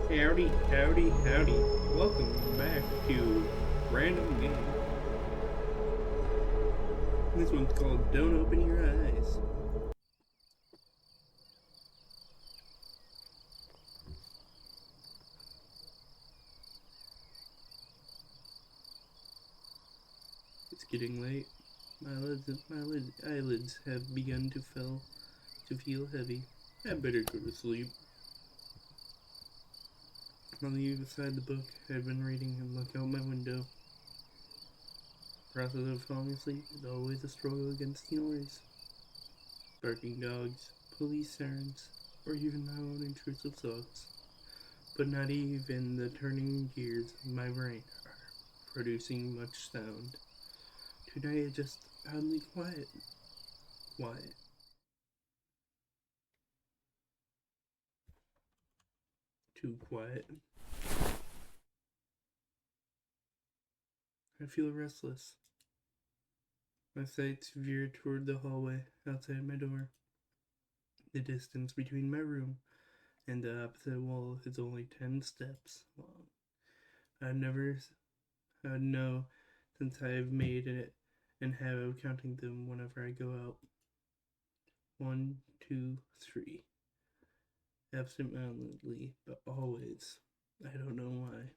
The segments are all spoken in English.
Howdy, howdy, howdy. Welcome back to Random Game. This one's called Don't Open Your Eyes. It's getting late. My eyelids have begun to feel heavy. I better go to sleep. I'll leave aside the book I've been reading and look out my window. The process of falling asleep is always a struggle against the noise. Barking dogs, police sirens, or even my own intrusive thoughts. But not even the turning gears of my brain are producing much sound. Tonight is just oddly quiet. Quiet. Too quiet. I feel restless. My sights veer toward the hallway outside my door. The distance between my room and the opposite wall is only 10 steps long. I've never had know since I've made it and have counting them whenever I go out. 1, 2, 3. Absent-mindedly, but always. I don't know why.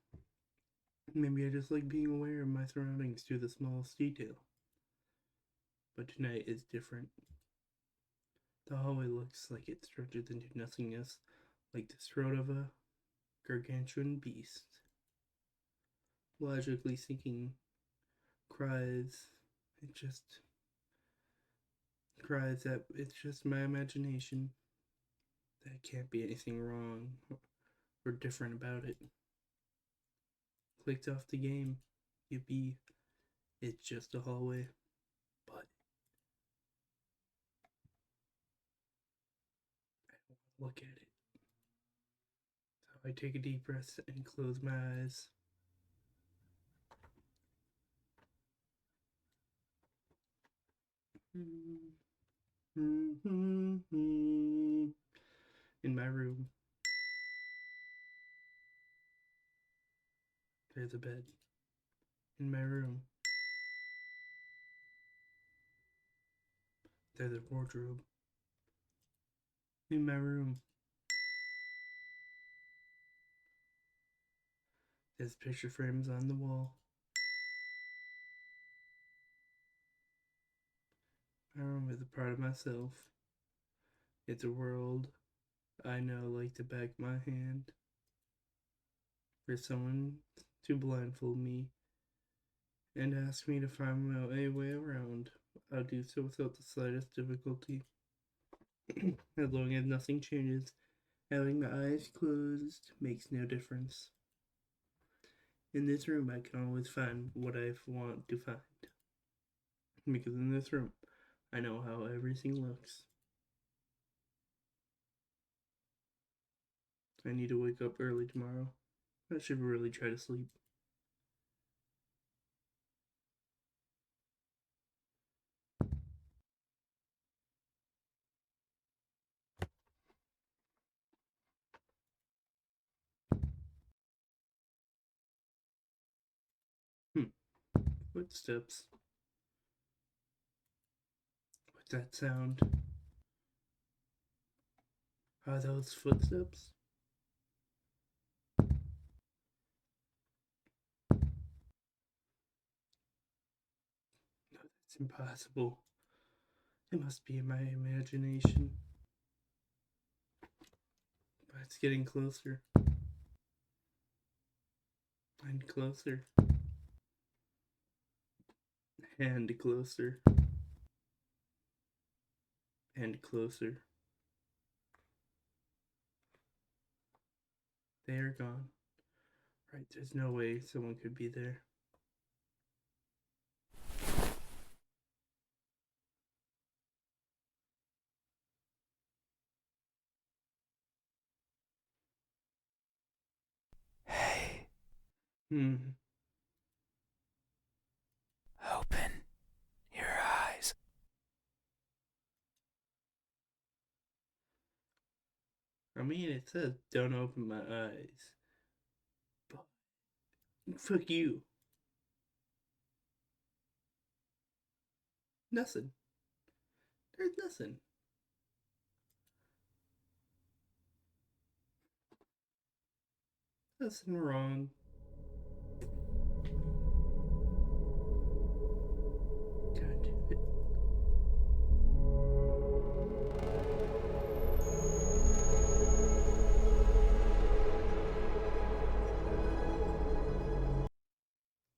Maybe I just like being aware of my surroundings to the smallest detail. But tonight is different. The hallway looks like it stretches into nothingness, like the throat of a gargantuan beast. Logically thinking, cries, it just cries that it's just my imagination. That can't be anything wrong or different about it. Clicked off the game. Yippee. It's just a hallway. But I don't want to look at it. So I take a deep breath and close my eyes. In my room, there's a bed. In my room, there's a wardrobe. In my room, there's picture frames on the wall. My room is a part of myself. It's a world I know like the back of my hand. For someone to blindfold me and ask me to find my way around, I'll do so without the slightest difficulty. As long as nothing changes, having my eyes closed makes no difference. In this room, I can always find what I want to find. Because in this room, I know how everything looks. I need to wake up early tomorrow. I should really try to sleep. Footsteps. What's that sound? Are those footsteps? No, that's impossible. It must be in my imagination. But it's getting closer. And closer. And closer. And closer. They are gone. Right, there's no way someone could be there. Hey, Hmm. open your eyes. I mean, it says don't open my eyes. Fuck you. Nothing. There's nothing. Nothing wrong. God damn it.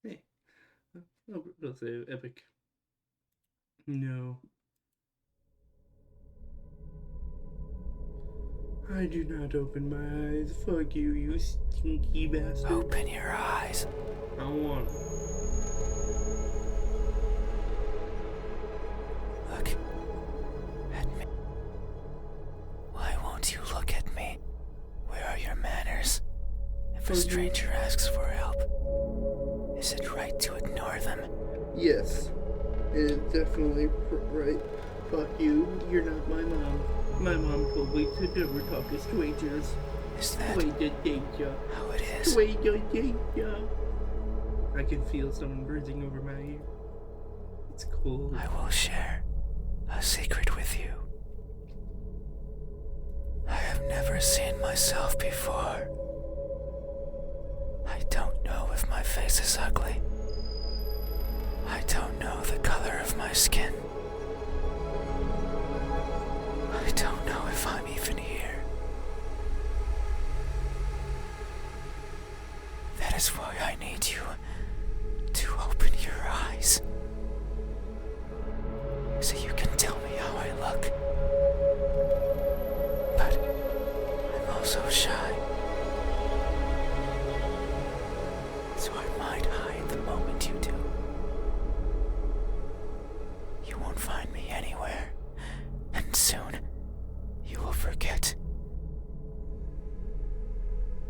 Hey. I'll say epic. No. I do not open my eyes. Fuck you, you stinky bastard. Open your eyes. I want them. Look at me. Why won't you look at me? Where are your manners? If a stranger asks for help, is it right to ignore them? Yes. It is definitely right. Fuck you. You're not my mom. My mom told me to never talk to strangers. Is that Wait a danger. how it is? Wait a danger. I can feel someone breathing over my ear. It's cold. I will share a secret with you. I have never seen myself before. I don't know if my face is ugly. I don't know the color of my skin. I don't know if I'm even here. That is why I need you to open your eyes, so you can tell me how I look. But I'm also shy, so I might hide the moment you do. You won't find me anywhere, and soon you will forget.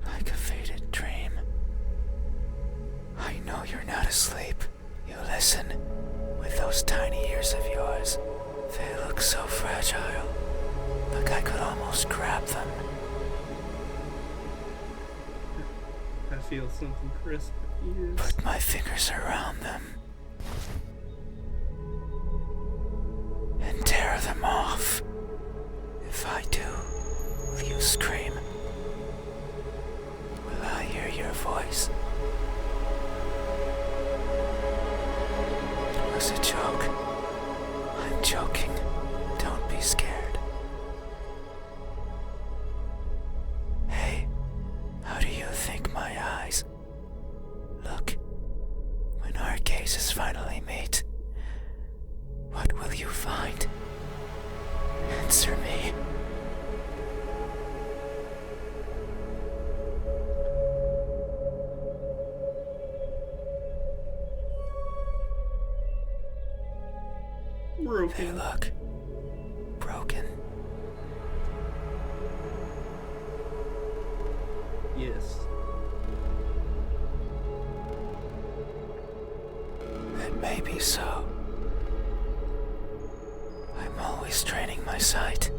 Like a faded dream. I know you're not asleep. You listen with those tiny ears of yours. They look so fragile, like I could almost grab them. I feel something crisp. Yes. Put my fingers around them and tear them off. If I do, will you scream? Will I hear your voice? It was a joke. I'm joking. Don't be scared. Hey, how do you think my eyes look when our gazes finally meet? What will you find? Answer me. They Broken. look broken. Yes. That may be so. I'm always straining my sight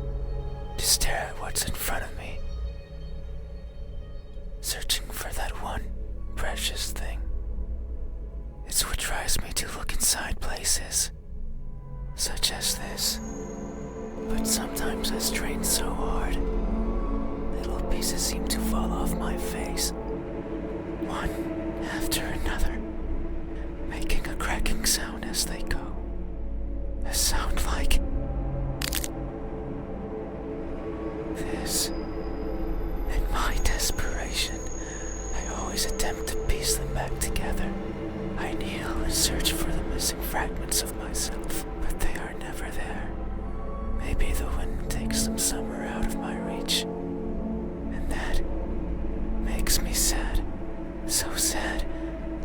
to stare at what's in front of me, searching for that one precious thing. It's what drives me to look inside places, such as this. But sometimes I strain so hard, little pieces seem to fall off my face, one after another, making a cracking sound as they go. A sound like this. In my desperation, I always attempt to piece them back together. I kneel and search for the missing fragments of myself, but they are never there. Maybe the wind takes them somewhere out of my reach, and that makes me sad. So sad,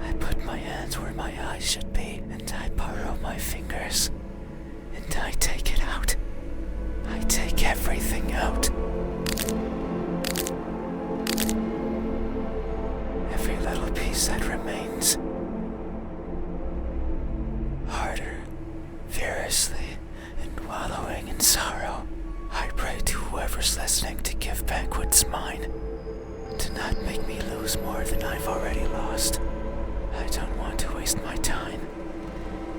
I put my hands where my eyes should be, and I borrow my fingers, and I take it out. I take everything out. Every little piece that remains. Harder, furiously, and wallowing in sorrow, I pray to whoever's listening to give back what's mine, to not make me lose more than I've already lost. I don't want to waste my time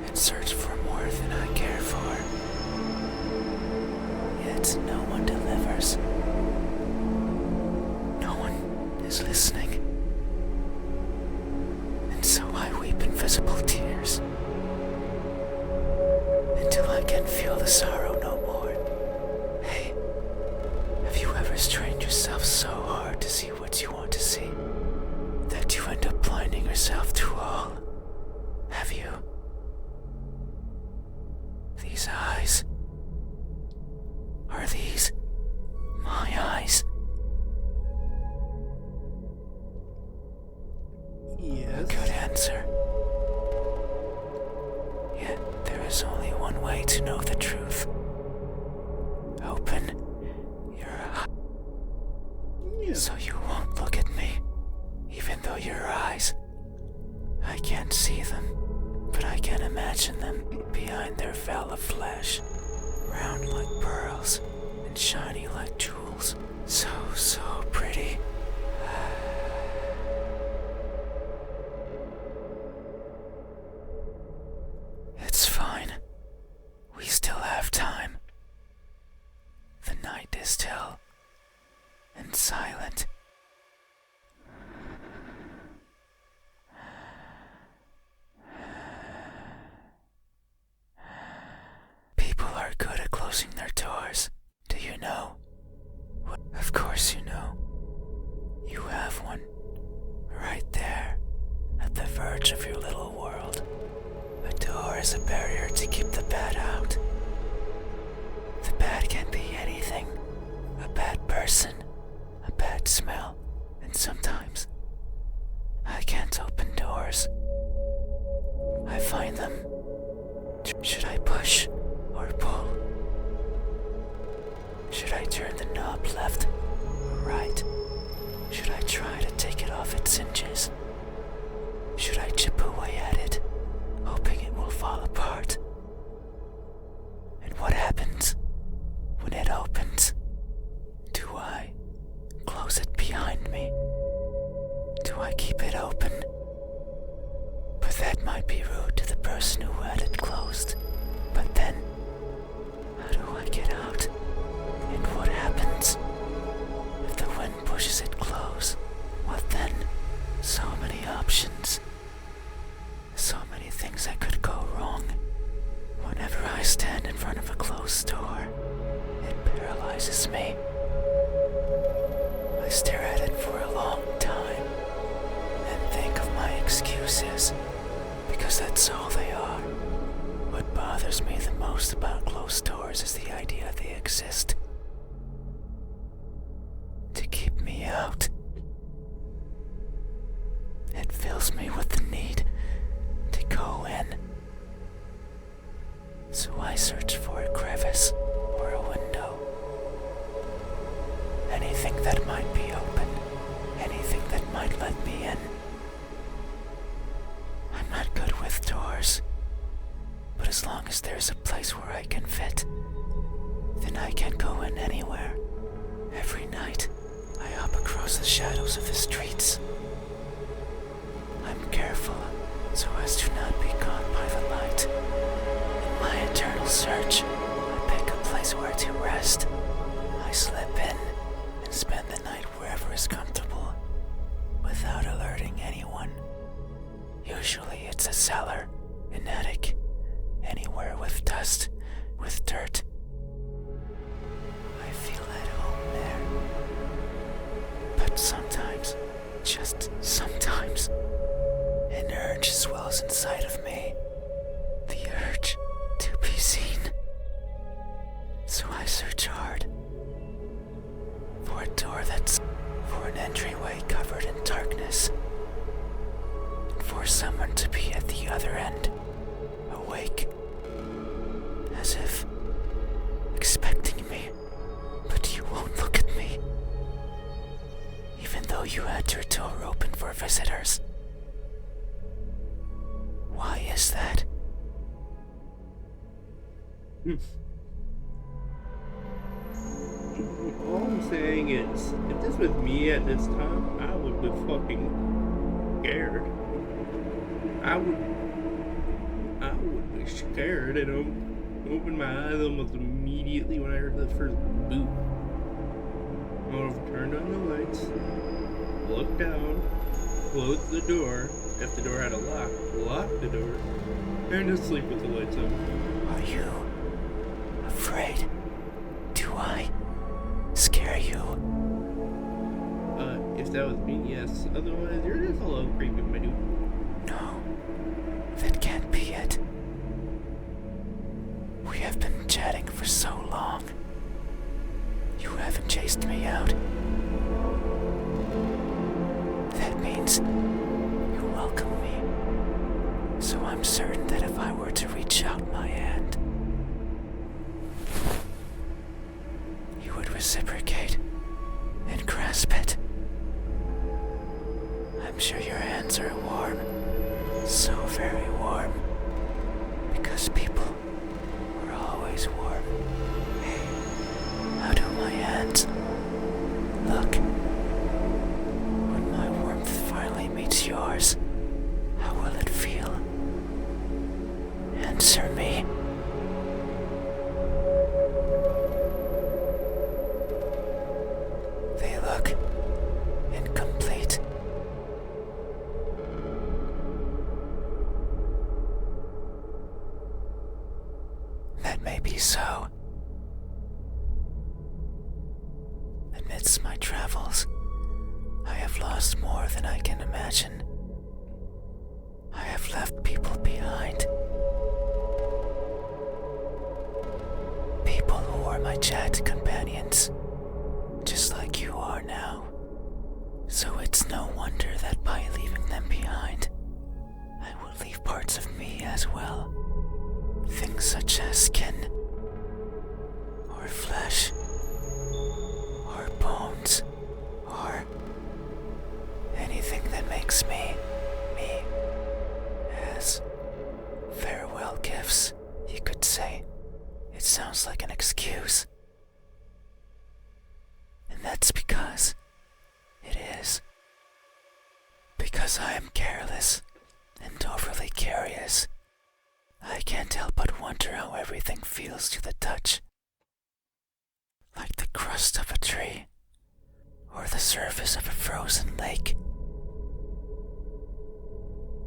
and search for more than I care for. Yet no one delivers. No one is listening. And so I weep invisible tears until I can feel the sorrow no more. Hey, have you ever strained yourself so hard to see what you want to see that you end up blinding yourself to all? Have you? These eyes. Are these my eyes? Yes. Good answer. Yet there is only one way to know the truth. Open your eyes Yeah. so you won't look at me, even though your eyes, I can't see them, but I can imagine them behind their veil of flesh, round like pearls and shiny like jewels. So pretty. It's fine. We still have time. The night is still and silent. People are good at closing their doors. Do you know? Of course you know. You have one. Right there. At the verge of your little world. A door is a barrier to keep the bad out. The bad can be anything. A bad person. A bad smell. And sometimes I can't open doors. I find them. Should I push or pull? Should I turn the knob left or right? Should I try to take it off its hinges? Should I chip away at it, hoping it will fall apart? And what happens when it opens? Do I close it behind me? Do I keep it open? But that might be rude to the person who had it closed. But then, how do I get out? And what happens if the wind pushes it close? What then? So many options. So many things that could go wrong. Whenever I stand in front of a closed door, it paralyzes me. I stare at it for a long time and think of my excuses, because that's all they are. What bothers me the most about closed doors is the idea they exist to keep me out. It fills me with the need to go in. So I search for a crevice or a window. Anything that might be open. Anything that might let me in. I'm not good with doors. But as long as there's a place where I can fit, then I can go in anywhere. Every night, I hop across the shadows of the streets. I'm careful so as to not be caught by the light. In my eternal search, I pick a place where to rest. I slip in and spend the night wherever is comfortable, without alerting anyone. Usually it's a cellar, an attic, anywhere with dust, with dirt. I feel at home there. But sometimes, just sometimes, an urge swells inside of me. The urge to be seen. So I search hard for a door for an entryway covered in darkness. And for someone to be at the other end, awake, as if expecting me, but you won't look at me, even though you had your door open for visitors. Why is that? All I'm saying is, if this was me at this time, I would be fucking scared. I would be scared and open my eyes almost immediately when I heard the first boop. I would have turned on the lights, looked down, closed the door. If the door had a lock, locked the door, and just sleep with the lights on. Are you afraid? Do I scare you? If that was me, yes. Otherwise, you're just a little creepy, my dude. No, that can't be it. We have been chatting for so long. You haven't chased me out. That means you welcome me. So I'm certain that if I were to reach out my hand, you would reciprocate and grasp it. I'm sure your hands are warm, so very warm, because people were always warm. Hey, how do my hands look? When my warmth finally meets yours, how will it feel? Answer me. They look incomplete. That may be so. Amidst my travels, I have lost more than I can imagine. I have left people behind. People who were my chat companions, just like you are now. So it's no wonder that by leaving them behind, I will leave parts of me as well. Things such as skin, or flesh, or bones, or anything that makes me, me. As farewell gifts, you could say. It sounds like an excuse. And that's because it is. Because I am careless and overly curious. I can't help but wonder how everything feels to the touch. Like the crust of a tree, or the surface of a frozen lake.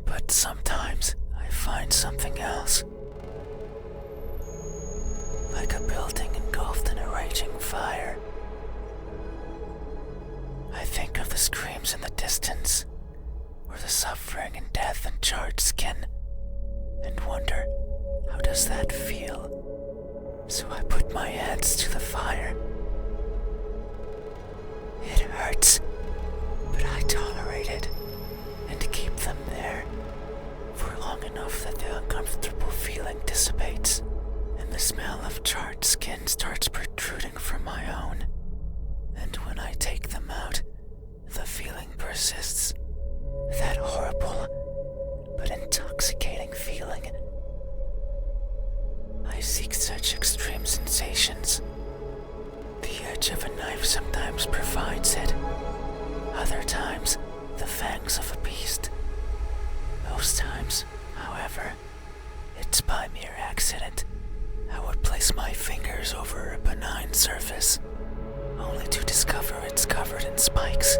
But sometimes I find something else. Like a building engulfed in a raging fire. I think of the screams in the distance, or the suffering and death and charred skin, and wonder, how does that feel? So I put my hands to the fire. It hurts, but I tolerate it, and keep them there, for long enough that the uncomfortable feeling dissipates, and the smell of charred skin starts protruding from my own. And when I take them out, the feeling persists. That horrible but intoxicating feeling. I seek such extreme sensations. The edge of a knife sometimes provides it. Other times, the fangs of a beast. Most times, however, it's by mere accident. I would place my fingers over a benign surface, only to discover it's covered in spikes,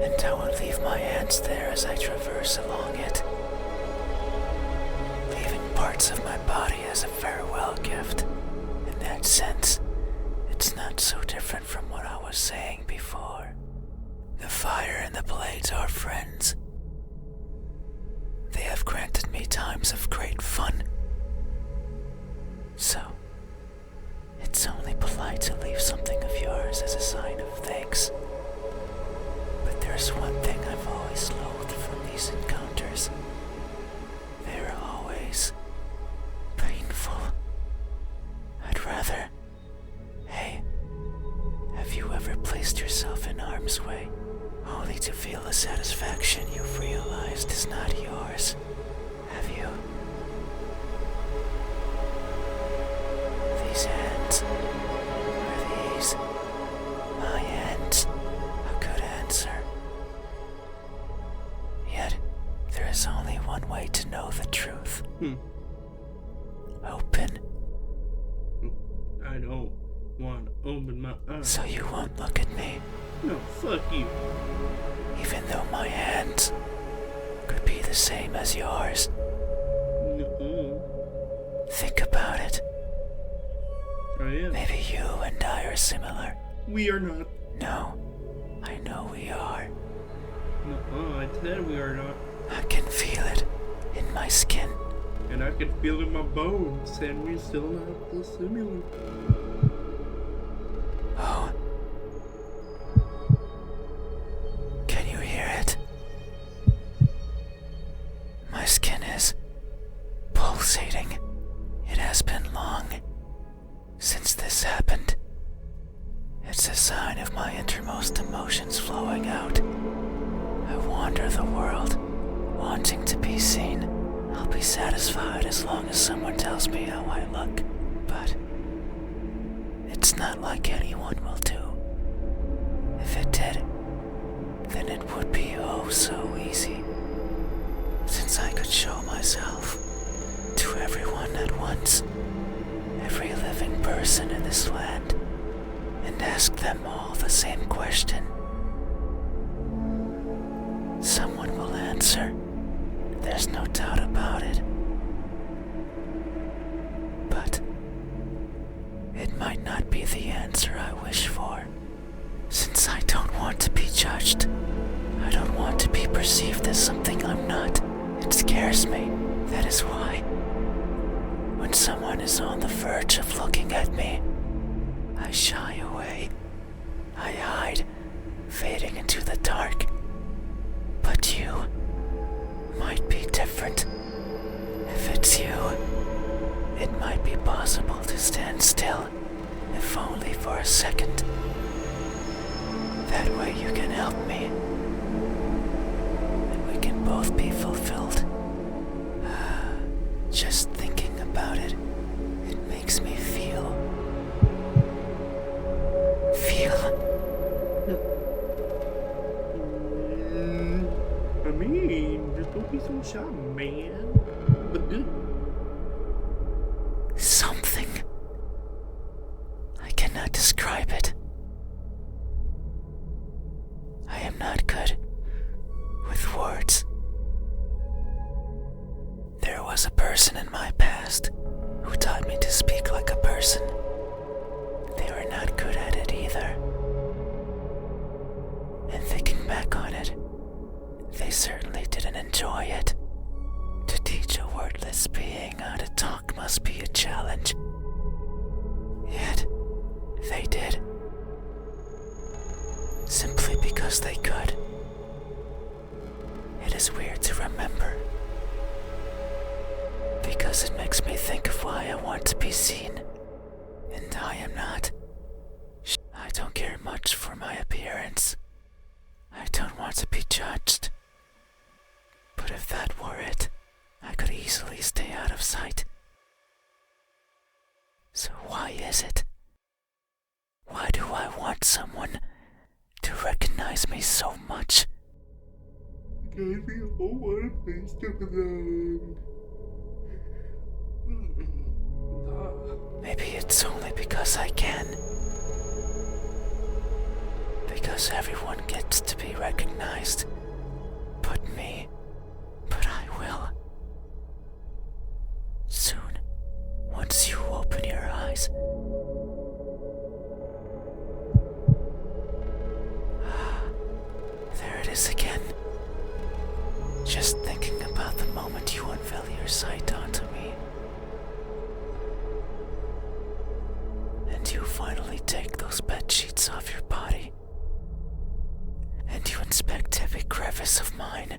and I would leave my hands there as I traverse along it, leaving parts of my body as a farewell gift. In that sense, it's not so different from what I was saying before. The fire and the blades are friends. They have granted me times of great fun. So, it's only polite to leave something of yours as a sign of thanks. But there's one thing I've always loathed from these encounters. They're always painful. I'd rather... Hey, have you ever placed yourself in harm's way, only to feel a satisfaction you've realized is not yours? Have you? These hands, are these my hands? A good answer. Yet, there is only one way to know the truth. Hmm. Open, I don't want to open my eyes. so you won't look at me, No, fuck you. even though my hands could be the same as yours. Nuh-uh. Think about it. I am. Maybe you and I are similar. We are not. No, I know we are. Nuh-uh, I said we are not. I can feel it in my skin. And I can feel it in my bones, and we're still not similar. Oh. Can you hear it? My skin is pulsating. It has been long since this happened. It's a sign of my innermost emotions flowing out. I wander the world, wanting to be seen. I'll be satisfied as long as someone tells me how I look, but it's not like anyone will do. If it did, then it would be oh so easy, since I could show myself to everyone at once, every living person in this land, and ask them all the same question. Someone will answer. There's no doubt about it. But it might not be the answer I wish for, since I don't want to be judged. I don't want to be perceived as something I'm not. It scares me. That is why, when someone is on the verge of looking at me, I shy away. I hide, fading into the dark. But you might be different. If it's you, it might be possible to stand still, if only for a second. That way you can help me, and we can both be fulfilled. Just thinking about it, it makes me feel. I mean, just don't be so shy, man. But good. Something. I cannot describe it. I am not good with words. There was a person in my past who taught me to speak like a person. They were not good at it either. And thinking back on it, they certainly didn't enjoy it. To teach a wordless being how to talk must be a challenge. Yet, they did. Simply because they could. It is weird to remember. Because it makes me think of why I want to be seen. And I am not. I don't care much for my appearance. I don't want to be judged. But if that were it, I could easily stay out of sight. So why is it? Why do I want someone to recognize me so much? Because we all want a place to belong. Maybe it's only because I can. Because everyone gets to be recognized. But me. But I will. Soon, once you open your eyes. There it is again. Just thinking about the moment you unveil your sight onto me. And you finally take those bed sheets off your body. And you inspect every crevice of mine.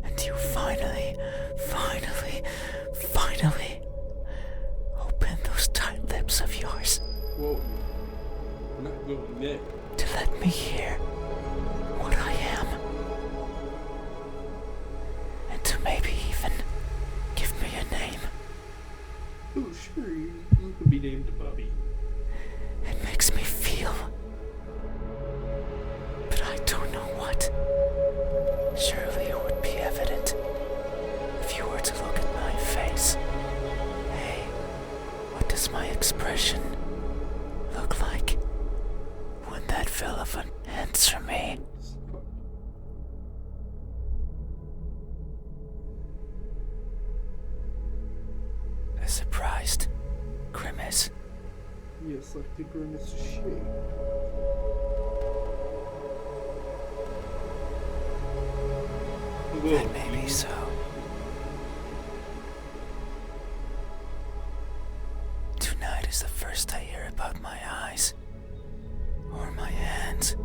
And you finally open those tight lips of yours. Whoa. I'm not going there. To let me hear what I am. And to maybe even give me a name. Oh, sure, you could be named Bobby. It makes me feel. But I don't know what. Surely it would looks like the grimace shape. That may be so. Tonight is the first I hear about my eyes. Or my hands.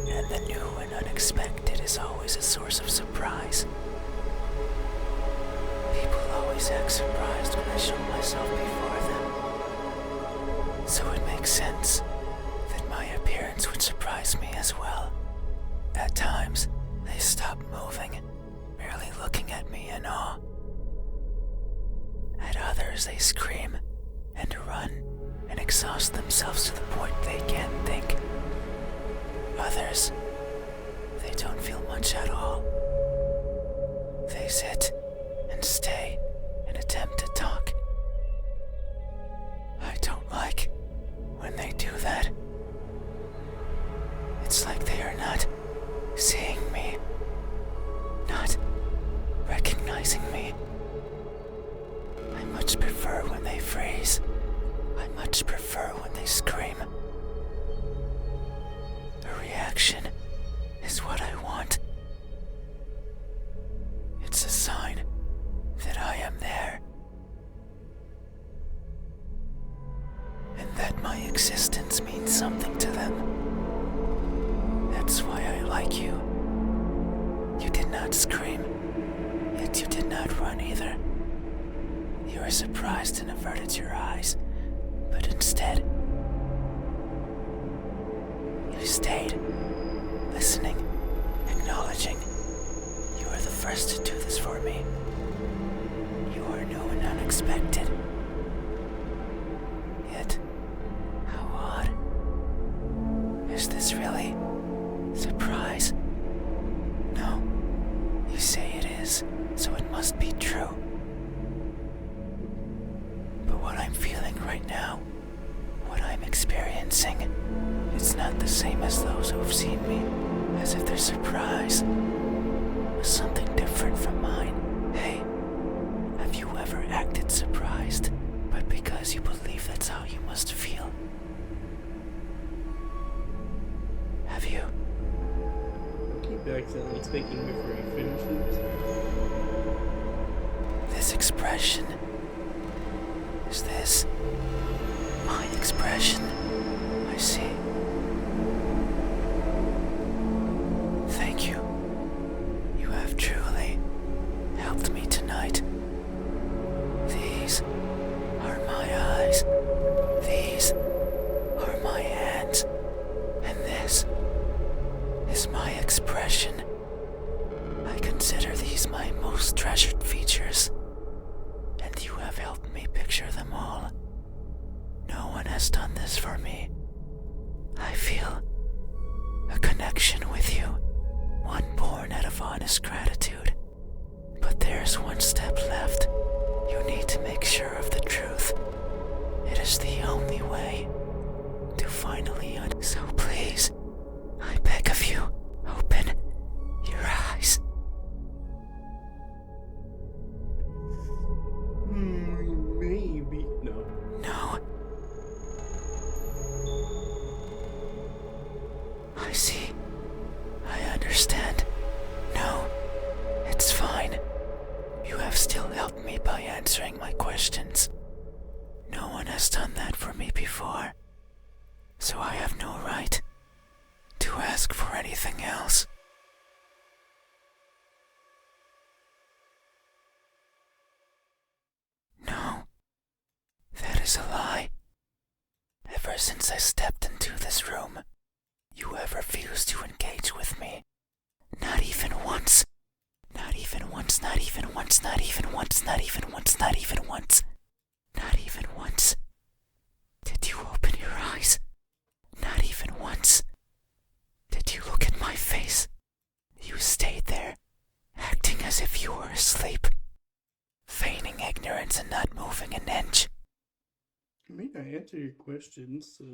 And the new and unexpected is always a source of surprise. People always act surprised when I show myself before them. So it makes sense that my appearance would surprise me as well. At times, they stop moving, merely looking at me in awe. At others, they scream and run and exhaust themselves to the point they can't think. Others, they don't feel much at all. They sit and stay and attempt to talk. I don't like when they do that. It's like they are not seeing me, not recognizing me. I much prefer when they freeze. I much prefer when they scream. A reaction is what I want. It's a sign that I am there. And that my existence means something to them. That's why I like you. You did not scream, yet you did not run either. You were surprised and averted your eyes, but instead, you stayed, listening, acknowledging. You are the first to do this for me. You are new and unexpected. Yet, how odd. Is this really surprise? No, you say it is, so it must be true. But what I'm feeling right now, what I'm experiencing, it's not the same as those who have seen me, as if their surprise was something different from mine. Hey, have you ever acted surprised, but because you believe that's how you must feel? Have you? I keep accidentally speaking before he finishes. This expression, is this my expression? I see. Thank you. You have truly helped me tonight. These are my eyes. These are my hands. And this is my expression. I consider these my most treasured features. And you have helped me picture them all. No one has done this for me. I feel a connection with you, one born out of honest gratitude. But there's one step left. You need to make sure of the truth. It is the only way to finally So please, I beg of you, open your eyes. Maybe. No. No. I see. I understand. No, it's fine. You have still helped me by answering my questions. No one has done that for me before, so I have no right to ask for anything else. No, that is a lie. Ever since I stepped into this room, you have refused to engage with me. Not even once. Not even once, not even once, not even once, not even once, not even once. Not even once. Did you open your eyes? Not even once. Did you look at my face? You stayed there, acting as if you were asleep, feigning ignorance and not moving an inch. I mean, I answer your questions, so...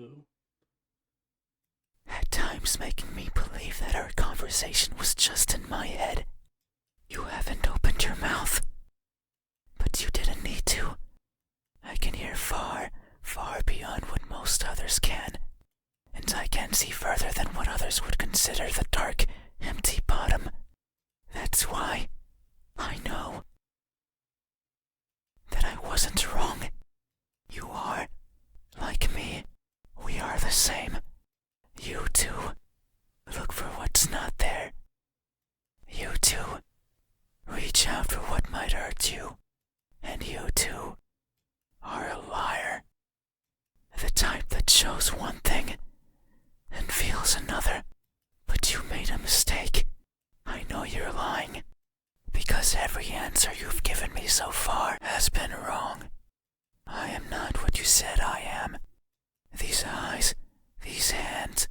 At times making me believe that our conversation was just in my head. You haven't opened your mouth, but you didn't need to. I can hear far, far beyond what most others can. And I can see further than what others would consider the dark, empty bottom. That's why I know that I wasn't wrong. You are, like me, we are the same. You too, look for what's not there. You too, reach out for what might hurt you. And you too, are a liar. The type that shows one thing and feels another. But you made a mistake. I know you're lying, because every answer you've given me so far has been wrong. I am not what you said I am. These eyes, these hands,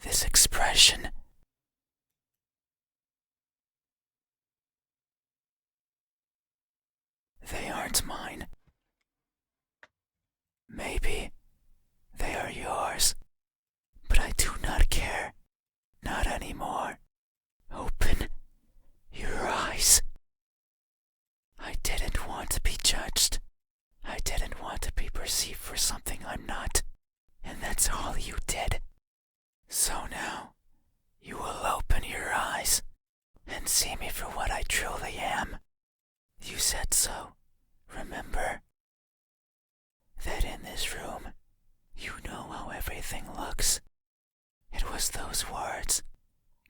this expression. They aren't mine. Maybe they are yours, but I do not care. Not anymore. Open your eyes. I didn't want to be judged. I didn't want to be perceived for something I'm not. And that's all you did. So now, you will open your eyes and see me for what I truly am. You said so, remember? That in this room, you know how everything looks. It was those words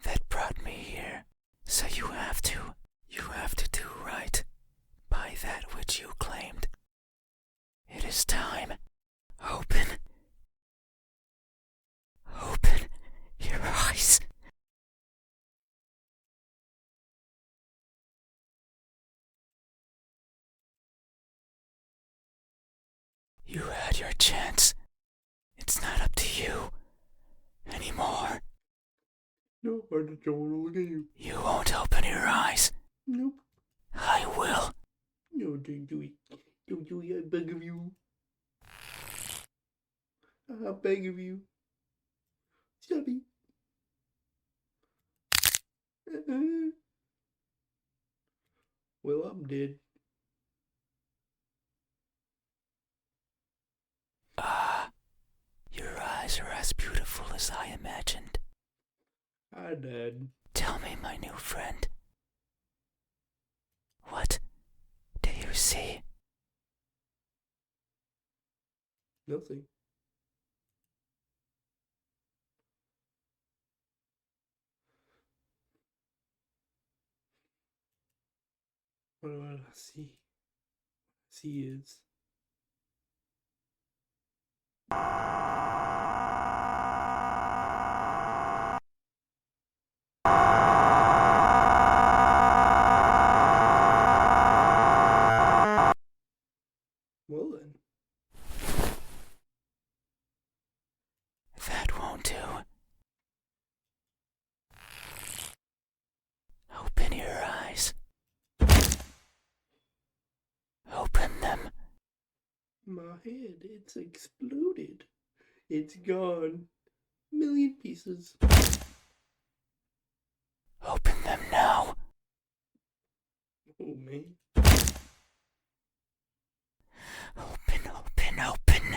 that brought me here. So you have to do right by that which you claimed. It is time. Open your eyes. You had your chance. It's not up to you anymore. No, I just don't want to look at you. You won't open your eyes. Nope. I will. No, don't do it. Don't do it, I beg of you. I beg of you. Stop it. Well, I'm dead. Your eyes are as beautiful as I imagined. I died. Tell me, my new friend. What do you see? Nothing. What do I see? See is. Well then. That won't do. Open your eyes. Open them. My head, it's exploded. It's gone. Million pieces. Open them now. Oh man. Open, open, open.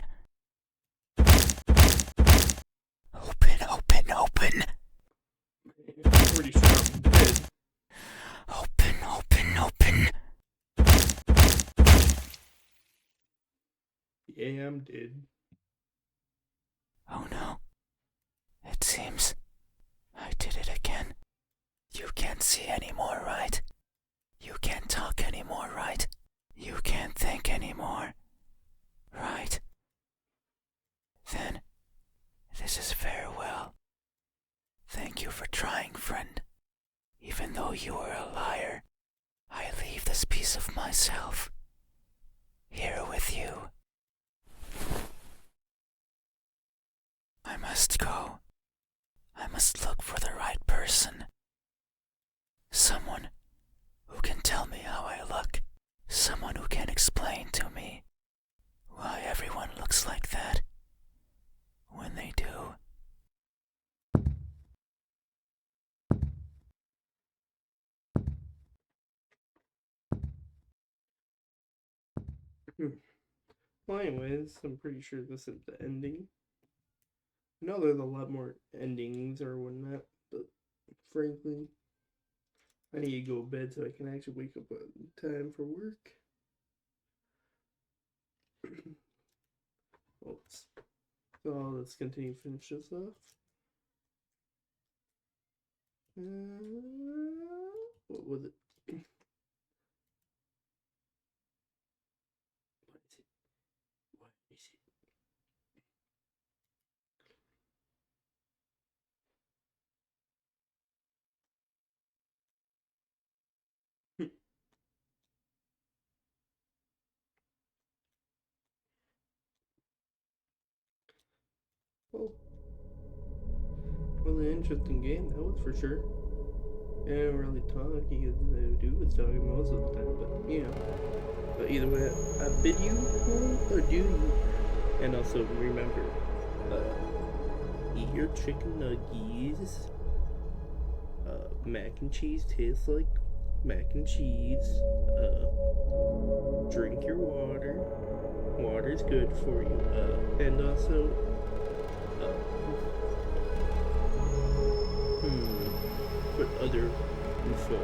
Open, open, open. I'm pretty sure I'm dead. Open, open, open. Yeah, I'm dead. Oh no. It seems I did it again. You can't see anymore, right? You can't talk anymore, right? You can't think anymore, right? Then, this is farewell. Thank you for trying, friend. Even though you were a liar, I leave this piece of myself here with you. I must go. I must look for the right person. Someone who can tell me how I look. Someone who can explain to me why everyone looks like that when they do. Well, anyways, I'm pretty sure this is the ending. I know there's a lot more endings or whatnot, but frankly, I need to go to bed so I can actually wake up on time for work. So let's continue to finish this off. What was it? What is it? What is it? Oh, well, an interesting game, that was for sure. I didn't really talk because the dude was talking most of the time, but you know. But either way, I bid you adieu. And also remember, eat your chicken nuggies. Mac and cheese tastes like mac and cheese. Drink your water. Water's good for you. And also, what other info?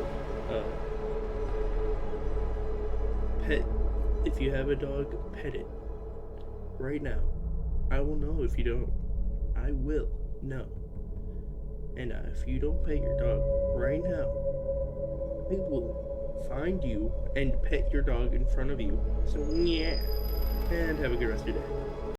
Pet. If you have a dog, pet it. Right now. I will know if you don't. I will know. And if you don't pet your dog right now, I will find you and pet your dog in front of you. So, yeah. And have a good rest of your day.